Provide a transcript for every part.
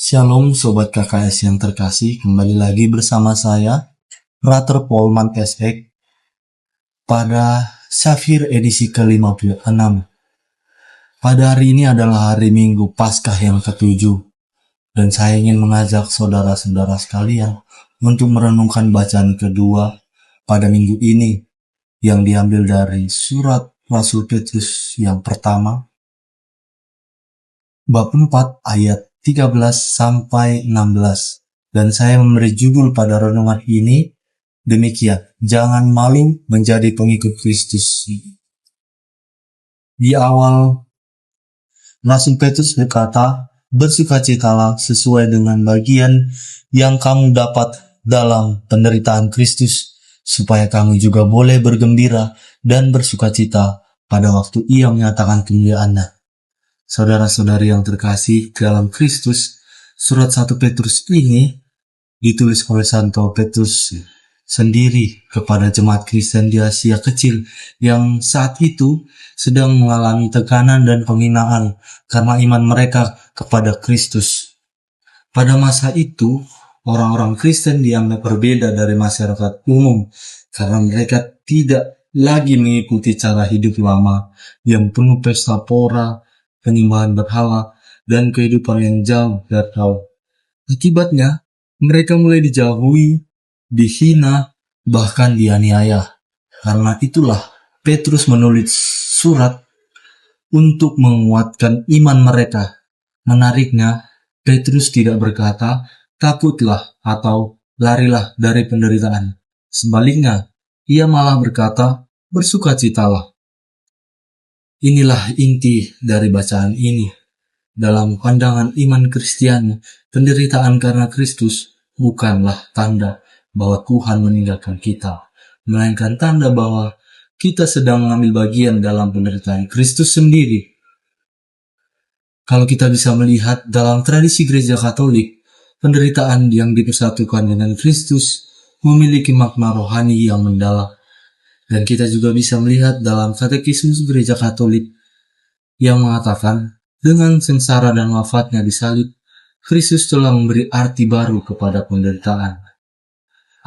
Shalom Sobat KKS yang terkasih, kembali lagi bersama saya, Rater Polman SX, pada Safir edisi ke-56. Pada hari ini adalah hari Minggu Paskah yang ke-7, dan saya ingin mengajak saudara-saudara sekalian untuk merenungkan bacaan kedua pada minggu ini, yang diambil dari surat Rasul Petrus yang pertama, bab 4 ayat 13-16, dan saya memberi judul pada renungan ini demikian: jangan malu menjadi pengikut Kristus. Di awal Rasul Petrus berkata, bersukacitalah sesuai dengan bagian yang kamu dapat dalam penderitaan Kristus, supaya kamu juga boleh bergembira dan bersukacita pada waktu Ia menyatakan kemuliaannya. Saudara-saudari yang terkasih dalam Kristus, surat 1 Petrus ini ditulis oleh Santo Petrus sendiri kepada jemaat Kristen di Asia Kecil yang saat itu sedang mengalami tekanan dan penghinaan karena iman mereka kepada Kristus. Pada masa itu, orang-orang Kristen dianggap berbeda dari masyarakat umum karena mereka tidak lagi mengikuti cara hidup lama yang penuh pesta pora, penyembahan berhala, dan kehidupan yang jauh dari Allah. Akibatnya, mereka mulai dijauhi, dihina, bahkan dianiaya. Karena itulah Petrus menulis surat untuk menguatkan iman mereka. Menariknya, Petrus tidak berkata, takutlah atau larilah dari penderitaan. Sebaliknya, ia malah berkata, bersukacitalah. Inilah inti dari bacaan ini. Dalam pandangan iman Kristiani, penderitaan karena Kristus bukanlah tanda bahwa Tuhan meninggalkan kita, melainkan tanda bahwa kita sedang mengambil bagian dalam penderitaan Kristus sendiri. Kalau kita bisa melihat dalam tradisi Gereja Katolik, penderitaan yang dipersatukan dengan Kristus memiliki makna rohani yang mendalam. Dan kita juga bisa melihat dalam katekismus Gereja Katolik yang mengatakan, dengan sengsara dan wafatnya di salib, Kristus telah memberi arti baru kepada penderitaan.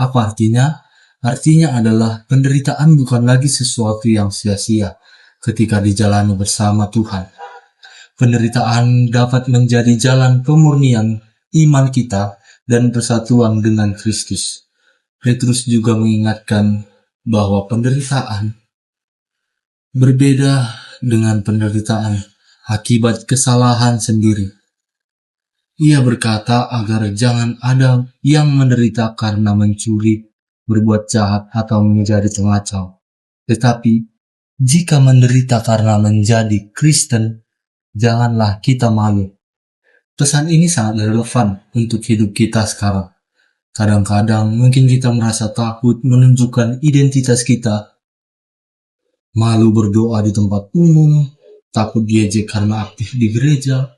Apa artinya? Artinya adalah penderitaan bukan lagi sesuatu yang sia-sia ketika dijalani bersama Tuhan. Penderitaan dapat menjadi jalan pemurnian iman kita dan persatuan dengan Kristus. Petrus juga mengingatkan bahwa penderitaan berbeda dengan penderitaan akibat kesalahan sendiri. Ia berkata agar jangan ada yang menderita karena mencuri, berbuat jahat, atau menjadi pengacau. Tetapi jika menderita karena menjadi Kristen, janganlah kita malu. Pesan ini sangat relevan untuk hidup kita sekarang. Kadang-kadang mungkin kita merasa takut menunjukkan identitas kita, malu berdoa di tempat umum, takut diejek karena aktif di gereja,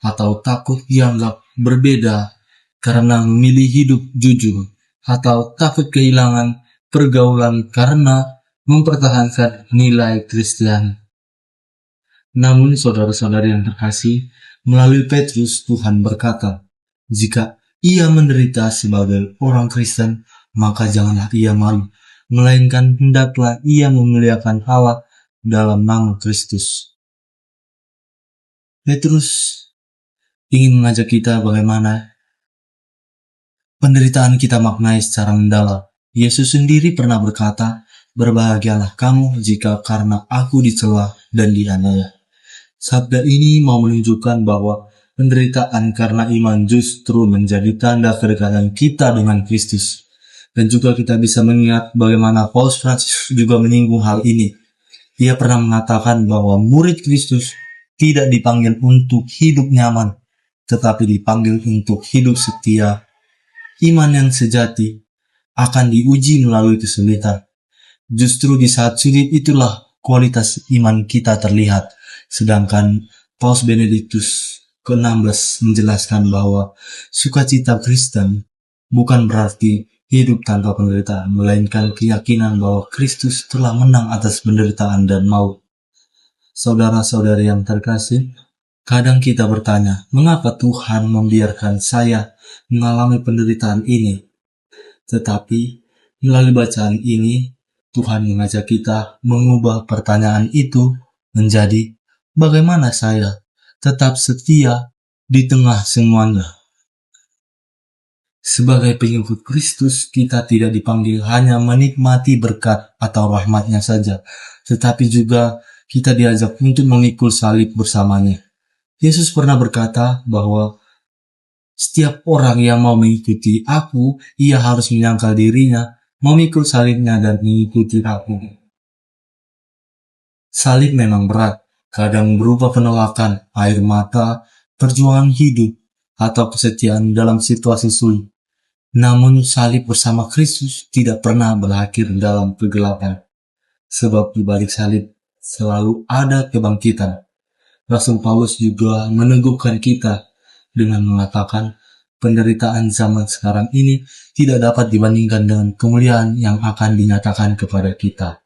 atau takut dianggap berbeda karena memilih hidup jujur, atau takut kehilangan pergaulan karena mempertahankan nilai Kristen. Namun saudara-saudari yang terkasih, melalui Petrus Tuhan berkata, jika ia menderita sebagai orang Kristen, maka janganlah ia malu, melainkan hendaklah ia memuliakan Allah dalam nama Kristus. Petrus ingin mengajak kita bagaimana penderitaan kita maknai secara mendalam. Yesus sendiri pernah berkata, berbahagialah kamu jika karena aku dicela dan dianiaya. Sabda ini mau menunjukkan bahwa penderitaan karena iman justru menjadi tanda kedekatan kita dengan Kristus. Dan juga kita bisa mengingat bagaimana Paus Fransiskus juga menyinggung hal ini. Ia pernah mengatakan bahwa murid Kristus tidak dipanggil untuk hidup nyaman, tetapi dipanggil untuk hidup setia. Iman yang sejati akan diuji melalui kesulitan. Justru di saat sulit itulah kualitas iman kita terlihat. Sedangkan Paus Benediktus ke-16 menjelaskan bahwa sukacita Kristen bukan berarti hidup tanpa penderitaan, melainkan keyakinan bahwa Kristus telah menang atas penderitaan dan maut. Saudara-saudari yang terkasih, Kadang kita bertanya, mengapa Tuhan membiarkan saya mengalami penderitaan ini? Tetapi, melalui bacaan ini, Tuhan mengajak kita mengubah pertanyaan itu menjadi, bagaimana saya tetap setia di tengah semuanya? Sebagai pengikut Kristus, kita tidak dipanggil hanya menikmati berkat atau rahmat-Nya saja, tetapi juga kita diajak untuk memikul salib bersamanya. Yesus pernah berkata bahwa setiap orang yang mau mengikuti aku, ia harus menyangkal dirinya, memikul salibnya dan mengikuti aku. Salib memang berat, kadang berupa penolakan, air mata, perjuangan hidup, atau kesetiaan dalam situasi sulit. Namun salib bersama Kristus tidak pernah berakhir dalam kegelapan, sebab di balik salib selalu ada kebangkitan. Rasul Paulus juga meneguhkan kita dengan mengatakan penderitaan zaman sekarang ini tidak dapat dibandingkan dengan kemuliaan yang akan dinyatakan kepada kita.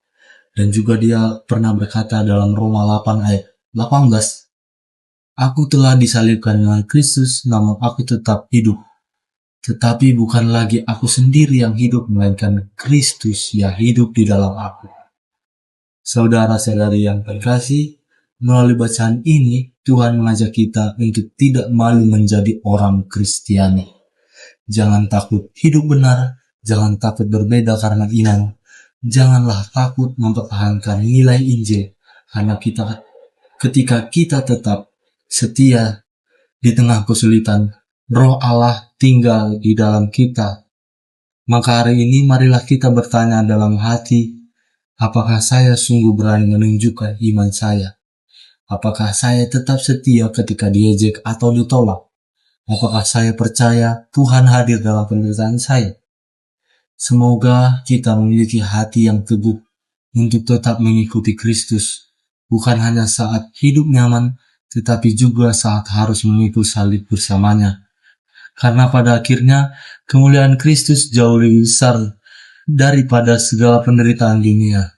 Dan juga dia pernah berkata dalam Roma 8 ayat 18, aku telah disalibkan dengan Kristus, namun aku tetap hidup. Tetapi bukan lagi aku sendiri yang hidup, melainkan Kristus yang hidup di dalam aku. Saudara-saudari yang terkasih, melalui bacaan ini, Tuhan mengajak kita untuk tidak malu menjadi orang Kristiani. Jangan takut hidup benar, jangan takut berbeda karena iman. Janganlah takut mempertahankan nilai Injil, karena ketika kita tetap setia di tengah kesulitan, Roh Allah tinggal di dalam kita. Maka hari ini marilah kita bertanya dalam hati, apakah saya sungguh berani menunjukkan iman saya? Apakah saya tetap setia ketika diejek atau ditolak? Apakah saya percaya Tuhan hadir dalam penderitaan saya? Semoga kita memiliki hati yang teguh untuk tetap mengikuti Kristus, bukan hanya saat hidup nyaman, tetapi juga saat harus memikul salib bersamanya. Karena pada akhirnya, kemuliaan Kristus jauh lebih besar daripada segala penderitaan dunia.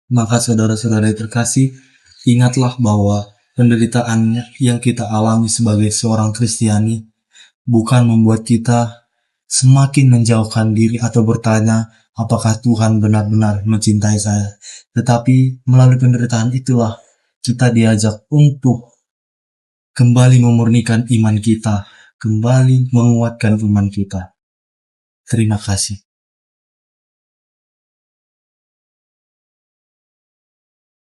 Maka saudara-saudara terkasih, ingatlah bahwa penderitaan yang kita alami sebagai seorang Kristiani bukan membuat kita semakin menjauhkan diri atau bertanya apakah Tuhan benar-benar mencintai saya. Tetapi melalui penderitaan itulah kita diajak untuk kembali memurnikan iman kita, kembali menguatkan iman kita. Terima kasih.